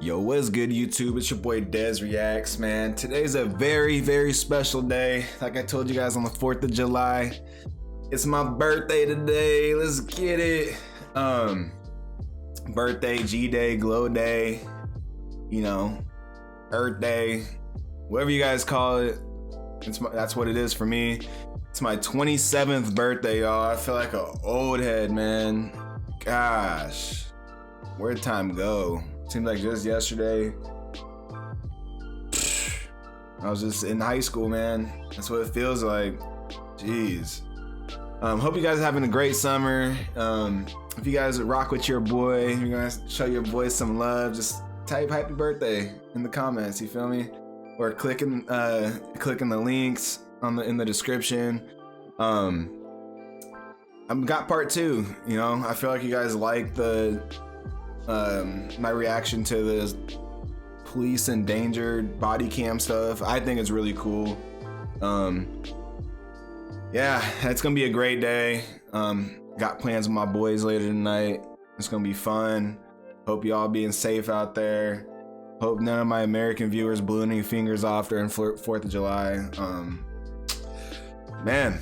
Yo, what's good, YouTube? It's your boy Dez Reacts, man. Today's a very, very special day. Like I told you guys, on the 4th of July. It's my birthday today. Let's get it. Birthday, G-Day, Glow Day, you know, Earth Day, whatever you guys call it. That's what it is for me. It's my 27th birthday, y'all. I feel like an old head, man. Gosh, where'd time go? Seems like just yesterday. I was just in high school, man. That's what it feels like. Jeez. Hope you guys are having a great summer. If you guys rock with your boy, you're gonna show your boy some love, just type happy birthday in the comments, you feel me? Or clicking the links in the description. I've got part 2, you know. I feel like you guys like my reaction to the police endangered body cam stuff. I think it's really cool. Yeah, it's gonna be a great day. Got plans with my boys later tonight. It's gonna be fun. Hope y'all being safe out there. Hope none of my American viewers blew any fingers off during 4th of July. Man,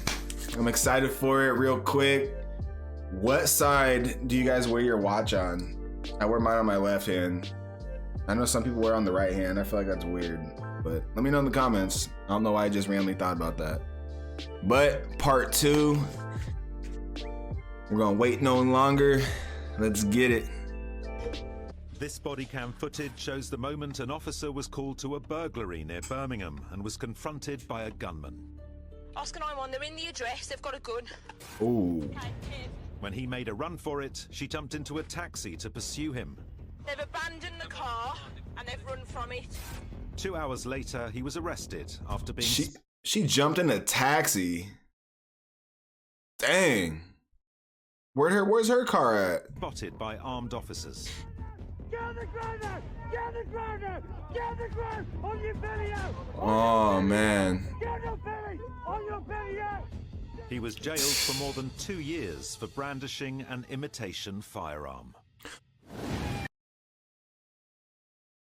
I'm excited for it. Real quick, what side do you guys wear your watch on? I wear mine on my left hand. I know some people wear on the right hand. I feel like that's weird, but let me know in the comments. I don't know why I just randomly thought about that. But part 2, we're gonna wait no longer. Let's get it. This bodycam footage shows the moment an officer was called to a burglary near Birmingham and was confronted by a gunman. Oscar 911, they're in the address, they've got a gun. Ooh. When he made a run for it, she jumped into a taxi to pursue him. They've abandoned the car and they've run from it. 2 hours later, he was arrested after being... She jumped in a taxi. Dang. Where's her car at? Spotted by armed officers. Get on the ground now! Get on the ground now! Get on the ground! On your belly out! Oh, man. Get on your belly! On your belly out! He was jailed for more than 2 years for brandishing an imitation firearm.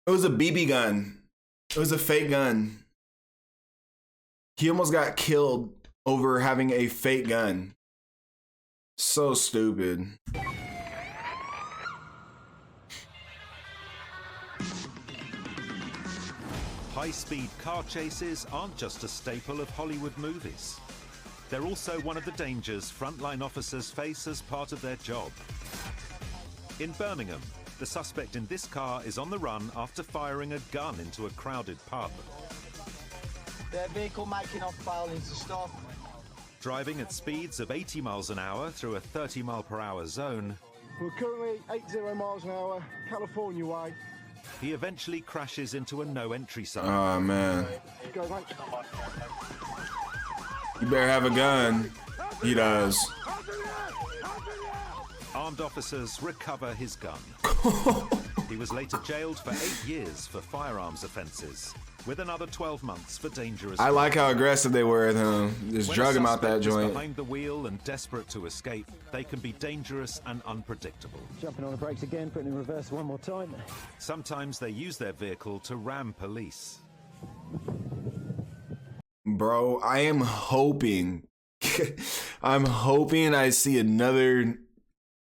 It was a BB gun. It was a fake gun. He almost got killed over having a fake gun. So stupid. High-speed car chases aren't just a staple of Hollywood movies. They're also one of the dangers frontline officers face as part of their job. In Birmingham, the suspect in this car is on the run after firing a gun into a crowded pub. Their vehicle making off failing to stop. Driving at speeds of 80 miles an hour through a 30 mile per hour zone, We're currently 80 miles an hour, California way. he eventually crashes into a no-entry sign. Oh, man. Go, mate. You better have a gun. He does. Armed officers recover his gun. He was later jailed for 8 years for firearms offences, with another 12 months for dangerous. I like how aggressive they were with him. Just drug him out that joint. Behind the wheel and desperate to escape, they can be dangerous and unpredictable. Jumping on the brakes again, putting in reverse one more time. Sometimes they use their vehicle to ram police. Bro, I am hoping, I'm hoping I see another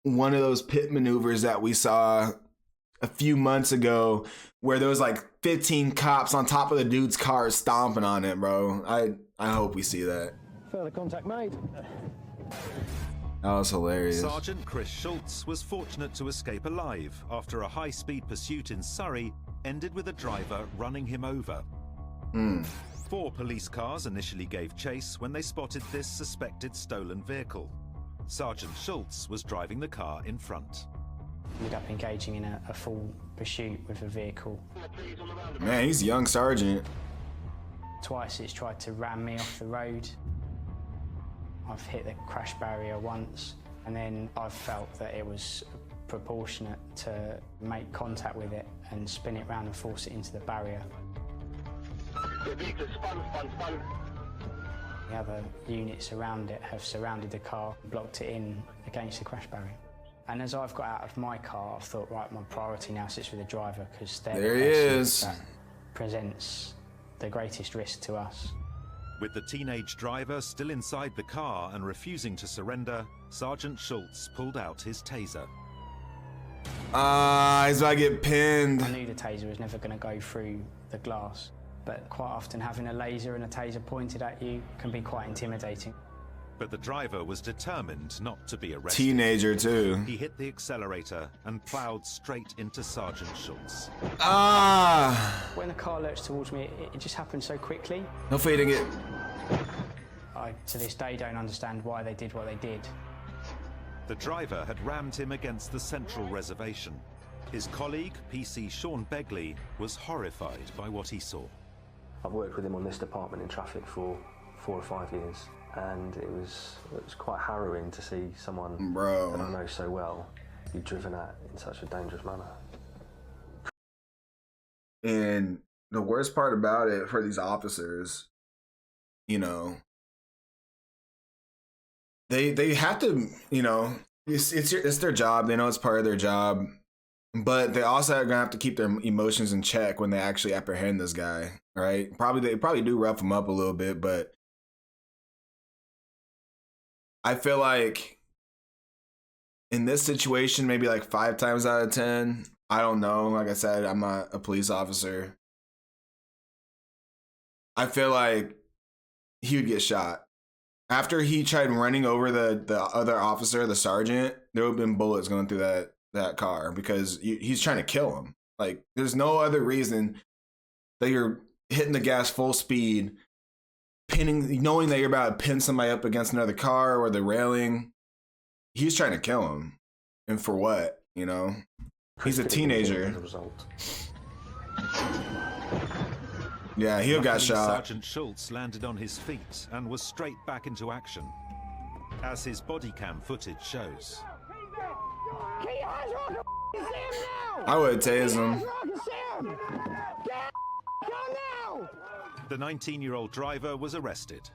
one of those pit maneuvers that we saw a few months ago where there was like 15 cops on top of the dude's car stomping on it, bro. I hope we see that. Further contact made. That was hilarious. Sergeant Chris Schultz was fortunate to escape alive after a high-speed pursuit in Surrey ended with a driver running him over. 4 police cars initially gave chase when they spotted this suspected stolen vehicle. Sergeant Schultz was driving the car in front. Ended up engaging in a full pursuit with a vehicle. Man, he's a young sergeant. Twice it's tried to ram me off the road. I've hit the crash barrier once, and then I've felt that it was proportionate to make contact with it and spin it round and force it into the barrier. The other units around it have surrounded the car, blocked it in against the crash barrier. And as I've got out of my car, I've thought, right, my priority now sits with the driver because they're there the he person is. that presents the greatest risk to us. With the teenage driver still inside the car and refusing to surrender, Sergeant Schultz pulled out his taser. He's about to get pinned. I knew the taser was never going to go through the glass, but quite often having a laser and a taser pointed at you can be quite intimidating. But the driver was determined not to be arrested. Teenager too. He hit the accelerator and ploughed straight into Sergeant Schultz. When the car lurched towards me, it just happened so quickly. Hopefully he didn't get... I, to this day, don't understand why they did what they did. The driver had rammed him against the central reservation. His colleague, PC Sean Begley, was horrified by what he saw. I've worked with him on this department in traffic for 4 or 5 years, and it was quite harrowing to see someone that I know so well be driven at in such a dangerous manner. And the worst part about it for these officers, you know, they have to, you know, it's their job. They know it's part of their job, but they also are gonna have to keep their emotions in check when they actually apprehend this guy, right? They probably do rough him up a little bit, but I feel like in this situation, maybe like 5 times out of 10, I don't know. Like I said, I'm not a police officer. I feel like he would get shot. After he tried running over the other officer, the sergeant, there would have been bullets going through that car because he's trying to kill him. Like, there's no other reason that you're hitting the gas full speed, knowing that you're about to pin somebody up against another car or the railing. He's trying to kill him. And for what, you know? He's a teenager. Yeah, he got shot. Sergeant Schultz landed on his feet and was straight back into action, as his Bodycam footage shows. I would tase him. The 19-year-old driver was arrested.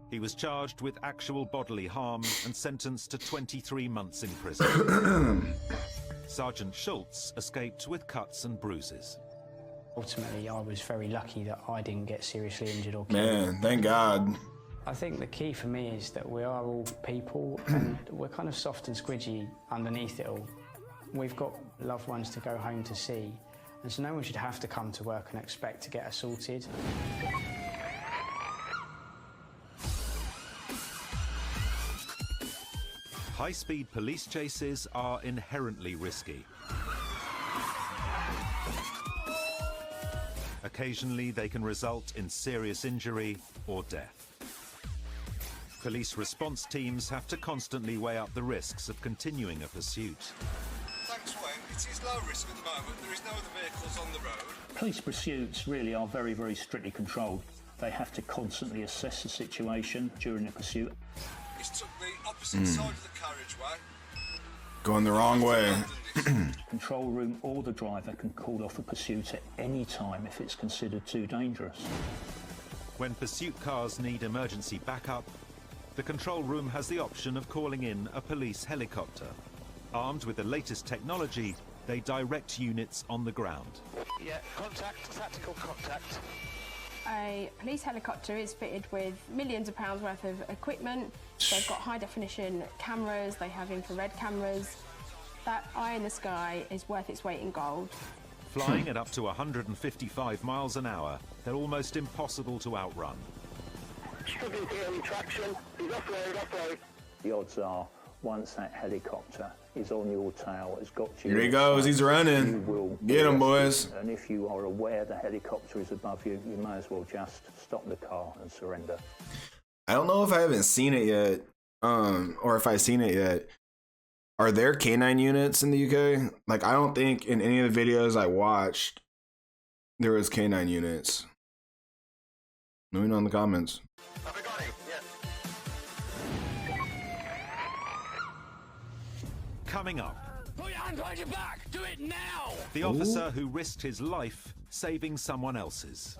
He was charged with actual bodily harm and sentenced to 23 months in prison. Sergeant Schultz escaped with cuts and bruises. Ultimately, I was very lucky that I didn't get seriously injured or killed. Man, thank God. I think the key for me is that we are all people and we're kind of soft and squidgy underneath it all. We've got loved ones to go home to see, and so no one should have to come to work and expect to get assaulted. High-speed police chases are inherently risky. Occasionally, they can result in serious injury or death. Police response teams have to constantly weigh up the risks of continuing a pursuit. Thanks, Wayne. It is low risk at the moment. There is no other vehicles on the road. Police pursuits really are very, very strictly controlled. They have to constantly assess the situation during the pursuit. He's took the opposite side of the carriageway. Going the wrong way. Control room or the driver can call off a pursuit at any time if it's considered too dangerous. When pursuit cars need emergency backup, the control room has the option of calling in a police helicopter. Armed with the latest technology, they direct units on the ground. Yeah, contact, tactical contact. A police helicopter is fitted with millions of pounds worth of equipment. They've got high definition cameras, they have infrared cameras. That eye in the sky is worth its weight in gold. Flying at up to 155 miles an hour, they're almost impossible to outrun. Struggling to get any traction. He's off-road, off-road. The odds are, once that helicopter is on your tail, has got you... Here he goes, he's running. Get him, boys. And if you are aware the helicopter is above you, you may as well just stop the car and surrender. I don't know if I haven't seen it yet, or if I've seen it yet. Are there K9 units in the UK? Like, I don't think in any of the videos I watched, there was K9 units. Let me know in the comments. Have we got him? Yeah. Coming up. Put your hands behind your back! Do it now! The officer who risked his life saving someone else's.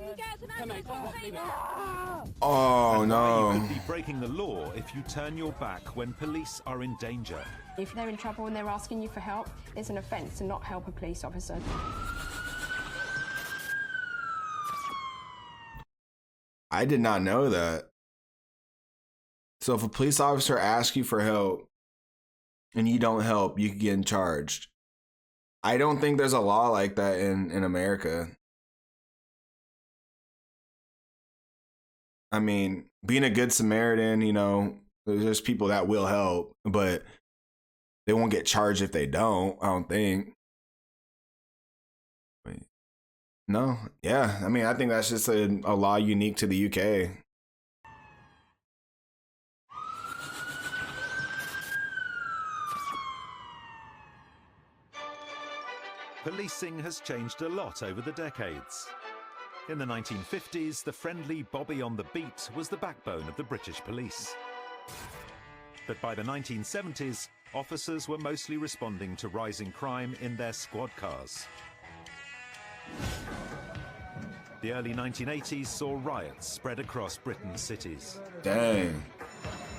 Oh no. You could be breaking the law if you turn your back when police are in danger. If they're in trouble and they're asking you for help, it's an offence to not help a police officer. I did not know that. So if a police officer asks you for help and you don't help, you can get charged. I don't think there's a law like that in America. I mean, being a good Samaritan, you know, there's people that will help, but they won't get charged if they don't, I don't think. Wait. No, yeah. I mean, I think that's just a law unique to the UK. Policing has changed a lot over the decades. In the 1950s, the friendly Bobby on the beat was the backbone of the British police. But by the 1970s, officers were mostly responding to rising crime in their squad cars. The early 1980s saw riots spread across Britain's cities. Dang.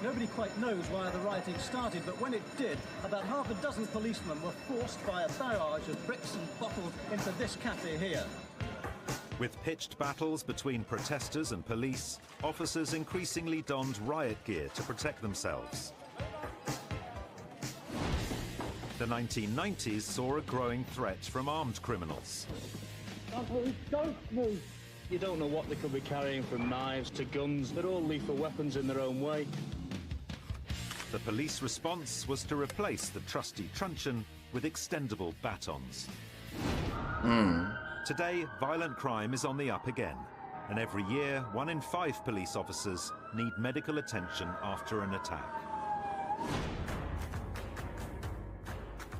Nobody quite knows why the rioting started, but when it did, about half a dozen policemen were forced by a barrage of bricks and bottles into this cafe here. With pitched battles between protesters and police, officers increasingly donned riot gear to protect themselves. The 1990s saw a growing threat from armed criminals. Don't move! You don't know what they could be carrying, from knives to guns. They're all lethal weapons in their own way. The police response was to replace the trusty truncheon with extendable batons. Today, violent crime is on the up again, and every year, 1 in 5 police officers need medical attention after an attack.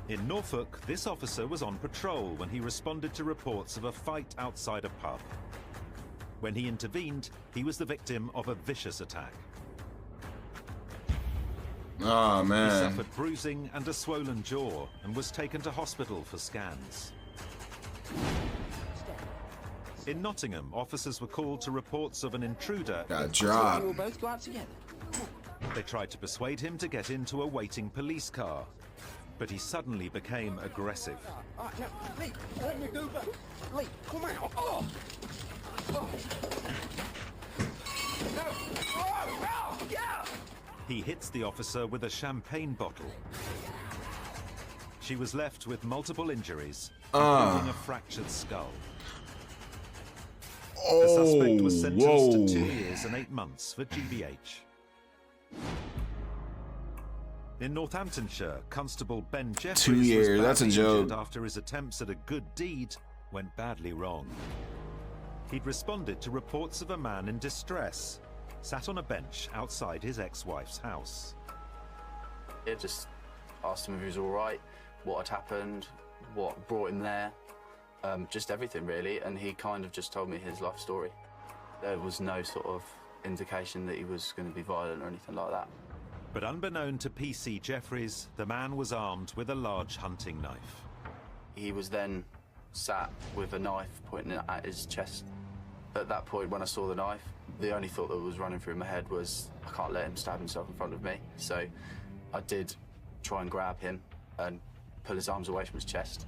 In Norfolk, this officer was on patrol when he responded to reports of a fight outside a pub. When he intervened, he was the victim of a vicious attack. Oh, man. He suffered bruising and a swollen jaw and was taken to hospital for scans. In Nottingham, officers were called to reports of an intruder. Got dropped. You will both go out together. They tried to persuade him to get into a waiting police car, but he suddenly became aggressive. No, Lee, let me go back. Lee, come out. Oh. Oh. No. Oh, yeah. He hits the officer with a champagne bottle. She was left with multiple injuries, including a fractured skull. The suspect was sentenced to 2 years and 8 months for GBH. In Northamptonshire, Constable Ben Jeffries 2 years, was that's a badly joke. injured after his attempts at a good deed went badly wrong. He'd responded to reports of a man in distress, sat on a bench outside his ex-wife's house. I just asked him if he was all right, what had happened, what brought him there, just everything really, and he kind of just told me his life story. There was no sort of indication that he was going to be violent or anything like that. But unbeknown to PC Jeffries, the man was armed with a large hunting knife. He was then sat with a knife pointing at his chest. At that point, when I saw the knife, the only thought that was running through my head was, I can't let him stab himself in front of me. So I did try and grab him and pull his arms away from his chest.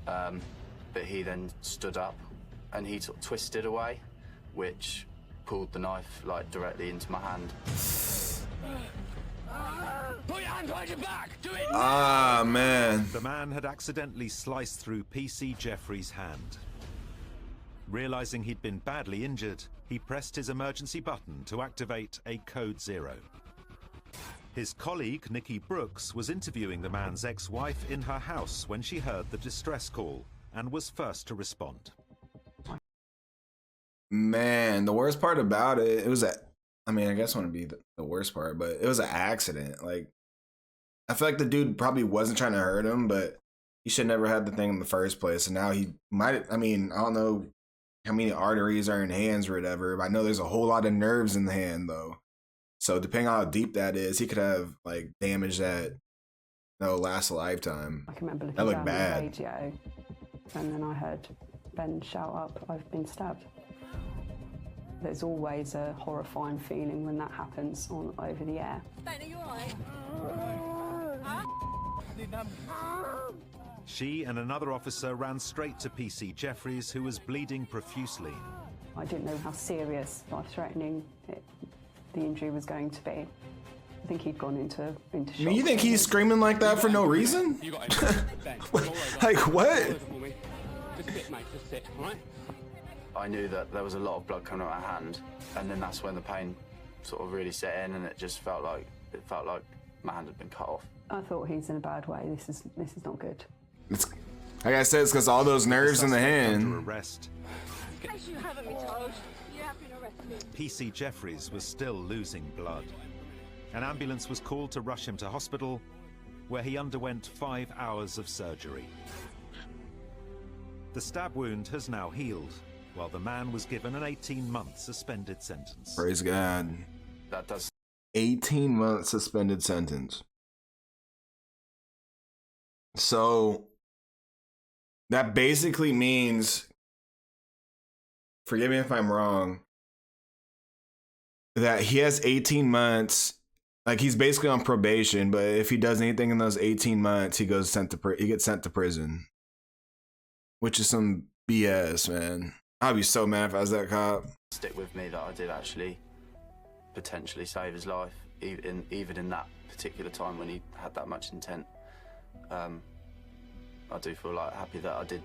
But he then stood up and he sort of twisted away, which pulled the knife like directly into my hand. Put your hand behind your back. Do it now. Ah, man. The man had accidentally sliced through PC Jeffries' hand. Realizing he'd been badly injured, he pressed his emergency button to activate a code 0. His colleague, Nikki Brooks, was interviewing the man's ex-wife in her house when she heard the distress call and was first to respond. Man, the worst part about it, I mean, I guess it wouldn't be the worst part, but it was an accident. Like, I feel like the dude probably wasn't trying to hurt him, but he should never had the thing in the first place. And now he might, I mean, I don't know how many arteries are in hands or whatever, but I know there's a whole lot of nerves in the hand, though. So depending on how deep that is, he could have, like, damage that last a lifetime. I can remember that looking looked down bad. the radio, and then I heard then shout up, "I've been stabbed." There's always a horrifying feeling when that happens over the air. Ben, are you alright? She and another officer ran straight to PC Jeffries, who was bleeding profusely. I didn't know how serious, life-threatening the injury was going to be. I think he'd gone into shock. I mean, you think he's screaming like that for no reason? Like, what? I knew that there was a lot of blood coming out of my hand, and then that's when the pain sort of really set in, and it just felt like my hand had been cut off. I thought he's in a bad way. This is not good. It's, like I said, it's because all those nerves in the hand. Under arrest. As you haven't been told, you have been arrested. PC Jeffries was still losing blood. An ambulance was called to rush him to hospital, where he underwent 5 hours of surgery. The stab wound has now healed, while the man was given an 18-month suspended sentence. Praise God. That does 18-month suspended sentence. So that basically means, forgive me if I'm wrong, that he has 18 months. Like, he's basically on probation, but if he does anything in those 18 months, he gets sent to prison, which is some BS, man. I'd be so mad if I was that cop. Stick with me that I did actually potentially save his life, even in that particular time when he had that much intent. I do feel like happy that I did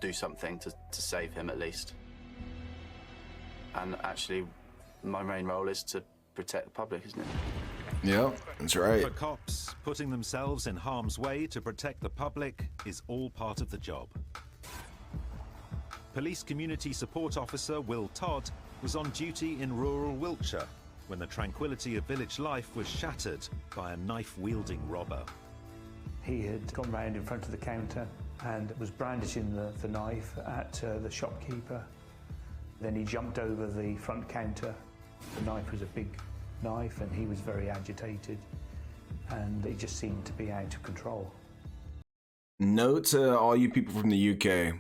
do something to save him at least. And actually, my main role is to protect the public, isn't it? Yeah, that's right. For cops, putting themselves in harm's way to protect the public is all part of the job. Police Community Support Officer Will Todd was on duty in rural Wiltshire when the tranquility of village life was shattered by a knife-wielding robber. He had gone round in front of the counter and was brandishing the knife at the shopkeeper. Then he jumped over the front counter. The knife was a big knife and he was very agitated, and it just seemed to be out of control. Note to all you people from the UK.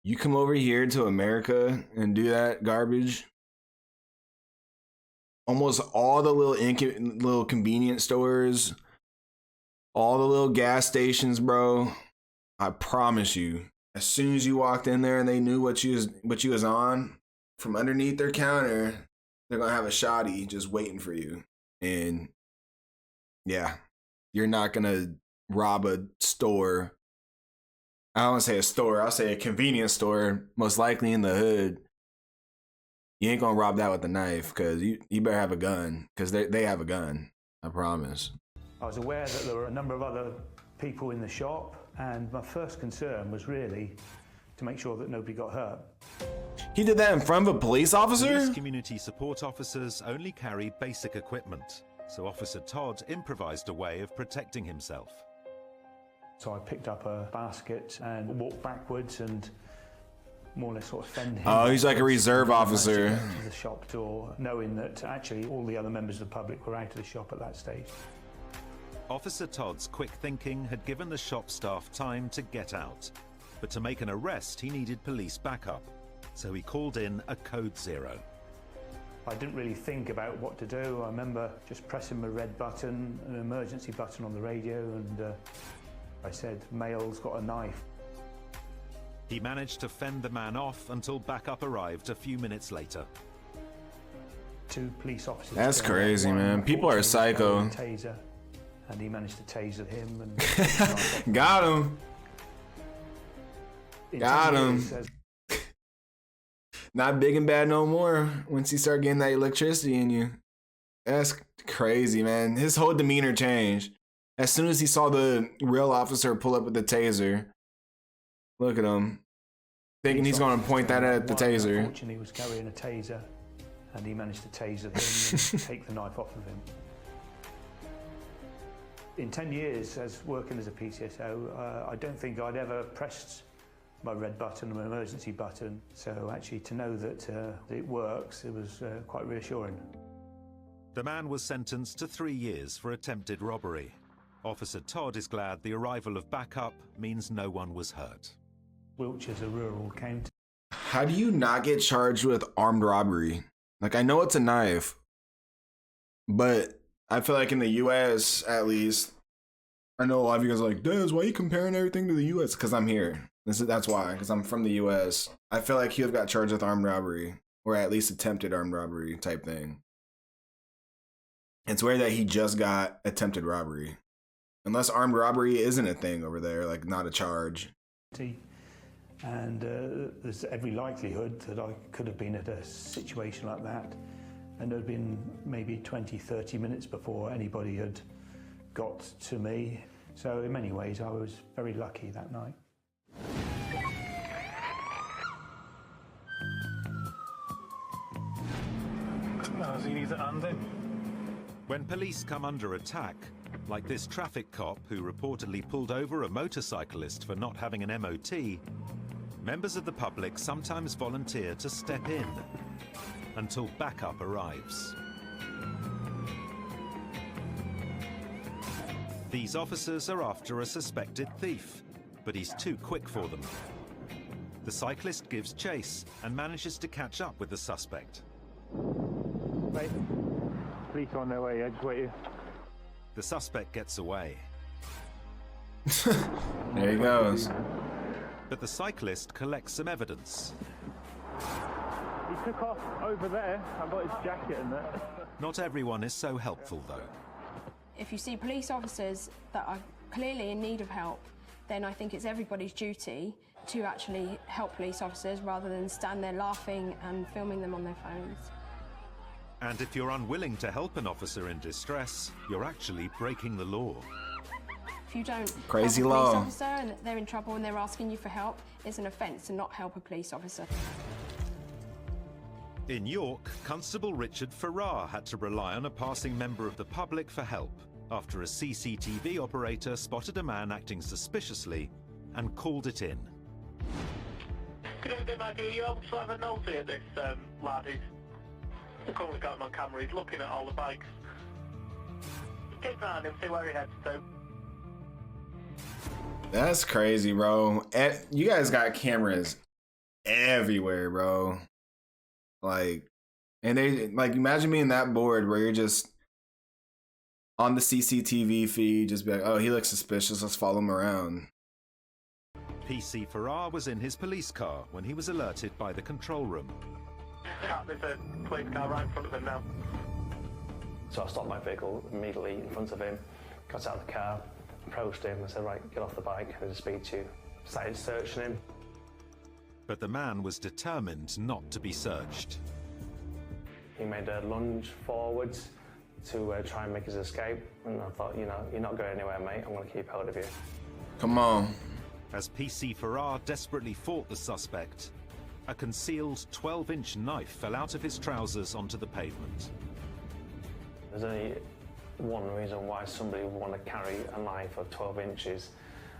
You come over here to America and do that garbage, almost all the little convenience stores, all the little gas stations, bro, I promise you, as soon as you walked in there and they knew what you was on, from underneath their counter, they're gonna have a shotty just waiting for you. And yeah, you're not gonna rob a store. I don't want to say a store, I'll say a convenience store, most likely in the hood. You ain't gonna rob that with a knife, because you better have a gun, because they have a gun, I promise. I was aware that there were a number of other people in the shop, and my first concern was really to make sure that nobody got hurt. He did that in front of a police officer? Police community support officers only carry basic equipment, so Officer Todd improvised a way of protecting himself. So I picked up a basket and walked backwards and more or less sort of fend him. Oh, he's like a reserve officer. To the shop door, knowing that actually all the other members of the public were out of the shop at that stage. Officer Todd's quick thinking had given the shop staff time to get out, but to make an arrest he needed police backup, so he called in a code 0. I didn't really think about what to do. I remember just pressing my red button, an emergency button on the radio, and I said, "Male's got a knife." He managed to fend the man off until backup arrived a few minutes later. 2 police officers. That's crazy, man. People are psycho. Taser, and he managed to taser him. And got him. Got him. Not big and bad no more once you start getting that electricity in you. That's crazy, man. His whole demeanor changed. As soon as he saw the real officer pull up with the taser, look at him, thinking he's going to point that at the taser. Unfortunately, he was carrying a taser, and he managed to taser him and take the knife off of him. In 10 years as working as a PCSO, I don't think I'd ever pressed my red button, my emergency button. So actually to know that it works, it was quite reassuring. The man was sentenced to 3 years for attempted robbery. Officer Todd is glad the arrival of backup means no one was hurt. Wiltshire's a rural county. How do you not get charged with armed robbery? Like, I know it's a knife, but I feel like in the US, at least, I know a lot of you guys are like, Dez, why are you comparing everything to the US? Because I'm here. That's why, because I'm from the US. I feel like he got charged with armed robbery, or at least attempted armed robbery type thing. It's weird that he just got attempted robbery. Unless armed robbery isn't a thing over there, like not a charge. And there's every likelihood that I could have been at a situation like that, and it had been maybe 20, 30 minutes before anybody had got to me. So in many ways, I was very lucky that night. When police come under attack, like this traffic cop who reportedly pulled over a motorcyclist for not having an MOT, members of the public sometimes volunteer to step in until backup arrives. These officers are after a suspected thief, but he's too quick for them. The cyclist gives chase and manages to catch up with the suspect. Right. Police are on their way, just wait here. The suspect gets away. There he goes. But the cyclist collects some evidence. He took off over there. I've got his jacket in there. Not everyone is so helpful, though. If you see police officers that are clearly in need of help, then I think it's everybody's duty to actually help police officers rather than stand there laughing and filming them on their phones. And if you're unwilling to help an officer in distress, you're actually breaking the law. If you don't Crazy help a police law. officer and they're in trouble and they're asking you for help, it's an offence to not help a police officer. In York, Constable Richard Farrar had to rely on a passing member of the public for help after a CCTV operator spotted a man acting suspiciously and called it in. Good evening, Maggie. Are you able to have a note here, this lad who's currently got him on camera? He's looking at all the bikes. Keep around him, see where he heads to. That's crazy, bro. You guys got cameras everywhere, bro. Like, and they, like, imagine being that bored where you're just on the CCTV feed, just be like, oh, he looks suspicious, let's follow him around. PC Farrar was in his police car when he was alerted by the control room. There's a police car right in front of him now. So I stopped my vehicle immediately in front of him, got out of the car, approached him and said, right, get off the bike, I need to speak to you. Started searching him. But the man was determined not to be searched. He made a lunge forwards to try and make his escape, and I thought, you know, you're not going anywhere, mate, I'm going to keep hold of you. Come on. As PC Farrar desperately fought the suspect, a concealed 12-inch knife fell out of his trousers onto the pavement. There's only one reason why somebody would want to carry a knife of 12 inches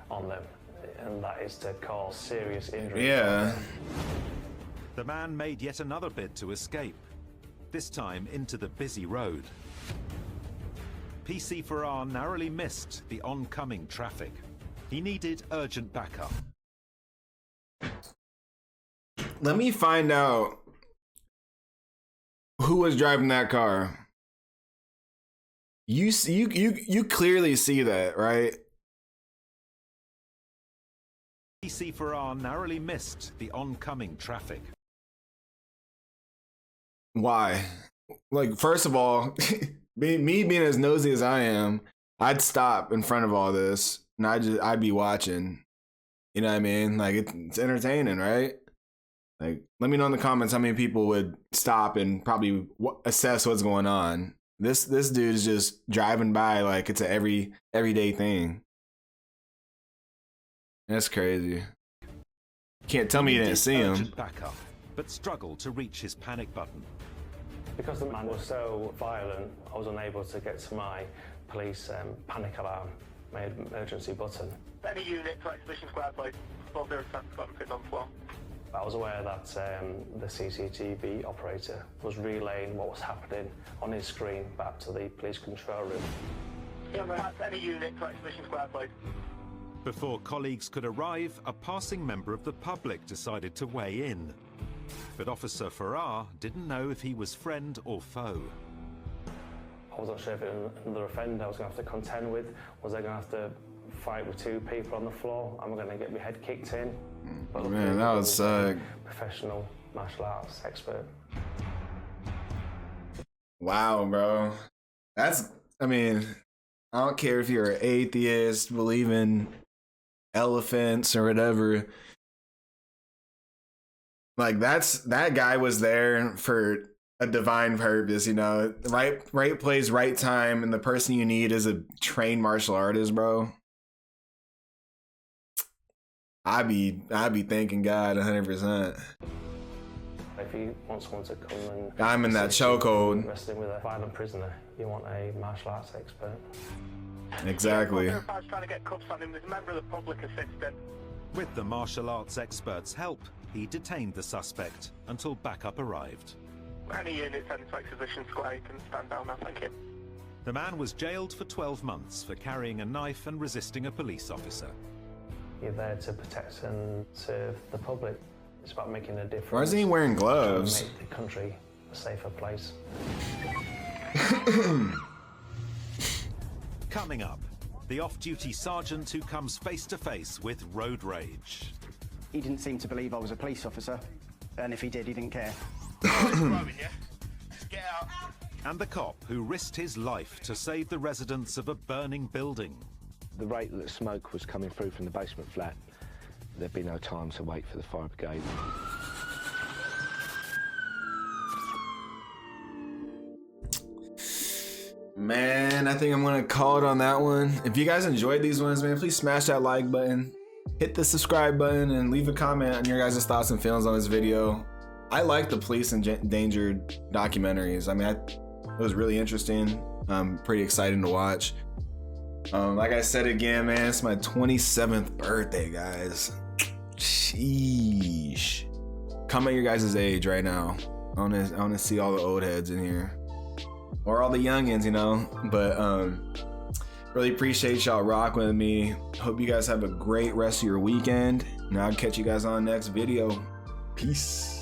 on them, and that is to cause serious injury. Yeah. The man made yet another bid to escape, this time into the busy road. PC Farrar narrowly missed the oncoming traffic. He needed urgent backup. Let me find out who was driving that car. You clearly see that, right? PC Farrar narrowly missed the oncoming traffic. Why? Like, first of all, me being as nosy as I am, I'd stop in front of all this and I'd be watching. You know what I mean? Like, it's entertaining, right? Like, let me know in the comments how many people would stop and probably assess what's going on. This dude is just driving by like it's an everyday thing. That's crazy. Can't tell me you didn't see him. Backup, but struggled to reach his panic button. Because the man was so violent, I was unable to get to my police panic alarm, my emergency button. Any unit to Exhibition Square, please. 407 got him on the floor. I was aware that the CCTV operator was relaying what was happening on his screen back to the police control room. Yeah, right. Any unit to Exhibition Square, please. Before colleagues could arrive, a passing member of the public decided to weigh in. But Officer Farrar didn't know if he was friend or foe. I wasn't sure if it was another offender I was going to have to contend with. Was I going to have to fight with two people on the floor? Am I going to get my head kicked in? But man, that would suck. Professional martial arts expert. Wow, bro. That's, I mean, I don't care if you're an atheist, believe in elephants or whatever. Like, that guy was there for a divine purpose, you know. Right place, right time, and the person you need is a trained martial artist, bro. I'd be thanking God 100%. If you want someone to come and... I'm in that chokehold. Wrestling with a violent prisoner, you want a martial arts expert. Exactly. I was trying to get cuffs on him. There's a member of the public assistant. With the martial arts expert's help, he detained the suspect until backup arrived. Any unit sent to Exhibition Square, you can stand down now, thank you. The man was jailed for 12 months for carrying a knife and resisting a police officer. You're there to protect and serve the public. It's about making a difference. Why isn't he wearing gloves? Make the country a safer place. Coming up, the off-duty sergeant who comes face-to-face with road rage. He didn't seem to believe I was a police officer, and if he did, he didn't care. Get out. And the cop who risked his life to save the residents of a burning building. The rate that smoke was coming through from the basement flat, there'd be no time to wait for the fire brigade. Man, I think I'm gonna call it on that one. If you guys enjoyed these ones, man, please smash that like button, hit the subscribe button, and leave a comment on your guys' thoughts and feelings on this video. I like the police endangered documentaries. I mean, it was really interesting. Pretty exciting to watch. Like I said again, man, it's my 27th birthday, guys. Sheesh. Comment your guys' age right now. I wanna see all the old heads in here. Or all the youngins, you know. But really appreciate y'all rocking with me. Hope you guys have a great rest of your weekend. And I'll catch you guys on the next video. Peace.